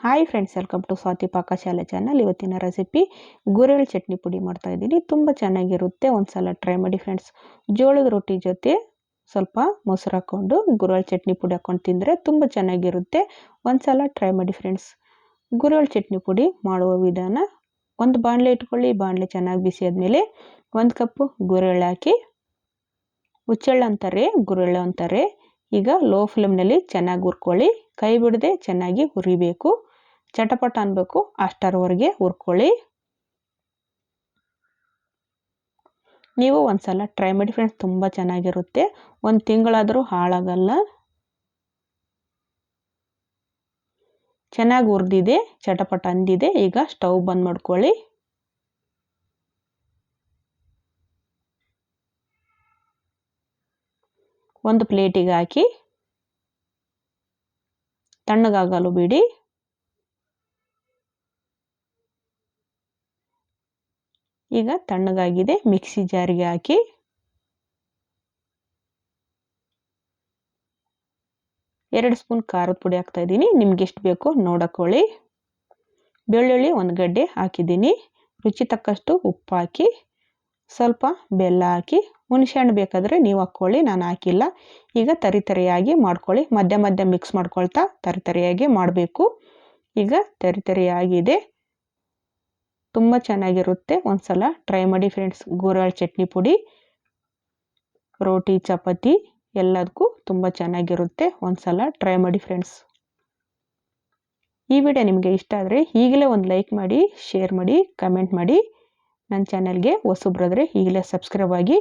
Hi friends, welcome to Swathi Pakashale channel. ಇವತ್ತಿನ recipe ಗುರೆಳ್ಳು ಚಟ್ನಿ ಪುಡಿ ಮಾಡ್ತಾ ಇದ್ದೀನಿ. ತುಂಬ ಚೆನ್ನಾಗಿರುತ್ತೆ, ಒಂದ್ಸಲ ಟ್ರೈ ಮಾಡಿ ಫ್ರೆಂಡ್ಸ್. ಜೋಳದ ರೊಟ್ಟಿ ಜೊತೆ ಸ್ವಲ್ಪ ಮೊಸರು ಹಾಕ್ಕೊಂಡು ಗುರೆಳ್ಳು ಚಟ್ನಿ ಪುಡಿ ಹಾಕ್ಕೊಂಡು ತಿಂದರೆ ತುಂಬ ಚೆನ್ನಾಗಿರುತ್ತೆ. ಒಂದ್ಸಲ ಟ್ರೈ ಮಾಡಿ ಫ್ರೆಂಡ್ಸ್. ಗುರೆಳ್ಳು ಚಟ್ನಿ ಪುಡಿ ಮಾಡುವ ವಿಧಾನ: ಒಂದು ಬಾಣಲೆ ಇಟ್ಕೊಳ್ಳಿ. ಬಾಣಲೆ ಚೆನ್ನಾಗಿ ಬಿಸಿ ಆದಮೇಲೆ 1 ಕಪ್ಪು ಗುರೆಳ್ಳು ಹಾಕಿ, ಹುಚ್ಚೆಳ್ಳು ಅಂತಾರೆ, ಗುರೆಳ್ಳು ಅಂತಾರೆ. ಈಗ ಲೋ ಫ್ಲೇಮ್ನಲ್ಲಿ ಚೆನ್ನಾಗಿ ಹುರ್ಕೊಳ್ಳಿ. ಕೈ ಬಿಡದೆ ಚೆನ್ನಾಗಿ ಹುರಿಬೇಕು. ಚಟಪಟ ಅನ್ಬೇಕು, ಅಷ್ಟರವರೆಗೆ ಹುರ್ಕೊಳ್ಳಿ. ನೀವು ಒಂದ್ಸಲ ಟ್ರೈ ಮಾಡಿ ಫ್ರೆಂಡ್ಸ್, ತುಂಬ ಚೆನ್ನಾಗಿರುತ್ತೆ. 1 ತಿಂಗಳಾದರೂ ಹಾಳಾಗಲ್ಲ. ಚೆನ್ನಾಗಿ ಹುರಿದಿದೆ, ಚಟಪಟ ಅಂದಿದೆ. ಈಗ ಸ್ಟವ್ ಬಂದ್ ಮಾಡ್ಕೊಳ್ಳಿ. ಒಂದು ಪ್ಲೇಟಿಗೆ ಹಾಕಿ ತಣ್ಣಗಾಗಲು ಬಿಡಿ. ಈಗ ತಣ್ಣಗಾಗಿದೆ, ಮಿಕ್ಸಿ ಜಾರಿಗೆ ಹಾಕಿ 2 ಸ್ಪೂನ್ ಖಾರದ ಪುಡಿ ಹಾಕ್ತಾ ಇದ್ದೀನಿ. ನಿಮ್ಗೆ ಎಷ್ಟು ಬೇಕೋ ನೋಡಕೊಳ್ಳಿ. ಬೆಳ್ಳುಳ್ಳಿ 1 ಗಡ್ಡೆ ಹಾಕಿದ್ದೀನಿ. ರುಚಿ ತಕ್ಕಷ್ಟು ಉಪ್ಪು ಹಾಕಿ, ಸ್ವಲ್ಪ ಬೆಲ್ಲ ಹಾಕಿ, ಹುಣಸೆಹಣ್ಣು ಬೇಕಾದರೆ ನೀವು ಹಾಕ್ಕೊಳ್ಳಿ, ನಾನು ಹಾಕಿಲ್ಲ. ಈಗ ತರಿಯಾಗಿ ಮಾಡ್ಕೊಳ್ಳಿ. ಮಧ್ಯ ಮಧ್ಯ ಮಿಕ್ಸ್ ಮಾಡ್ಕೊಳ್ತಾ ತರಿಯಾಗಿ ಮಾಡಬೇಕು. ಈಗ ತರಿಯಾಗಿದೆ, ತುಂಬ ಚೆನ್ನಾಗಿರುತ್ತೆ. ಒಂದ್ಸಲ ಟ್ರೈ ಮಾಡಿ ಫ್ರೆಂಡ್ಸ್. ಗುರೆಳ್ಳು ಚಟ್ನಿ ಪುಡಿ ರೋಟಿ, ಚಪಾತಿ ಎಲ್ಲದಕ್ಕೂ ತುಂಬ ಚೆನ್ನಾಗಿರುತ್ತೆ. ಒಂದ್ಸಲ ಟ್ರೈ ಮಾಡಿ ಫ್ರೆಂಡ್ಸ್. ಈ ವಿಡಿಯೋ ನಿಮಗೆ ಇಷ್ಟ ಆದರೆ ಈಗಲೇ ಒಂದು ಲೈಕ್ ಮಾಡಿ, ಶೇರ್ ಮಾಡಿ, ಕಮೆಂಟ್ ಮಾಡಿ. ನನ್ನ ಚಾನಲ್ಗೆ ಹೊಸಬ್ರಾದರೆ ಈಗಲೇ ಸಬ್ಸ್ಕ್ರೈಬ್ ಆಗಿ.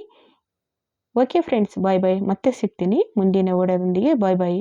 ಓಕೆ ಫ್ರೆಂಡ್ಸ್, ಬಾಯ್ ಬಾಯ್. ಮತ್ತೆ ಸಿಗ್ತೀನಿ ಮುಂದಿನ ವಿಡಿಯೋದೊಂದಿಗೆ. ಬಾಯ್ ಬಾಯ್.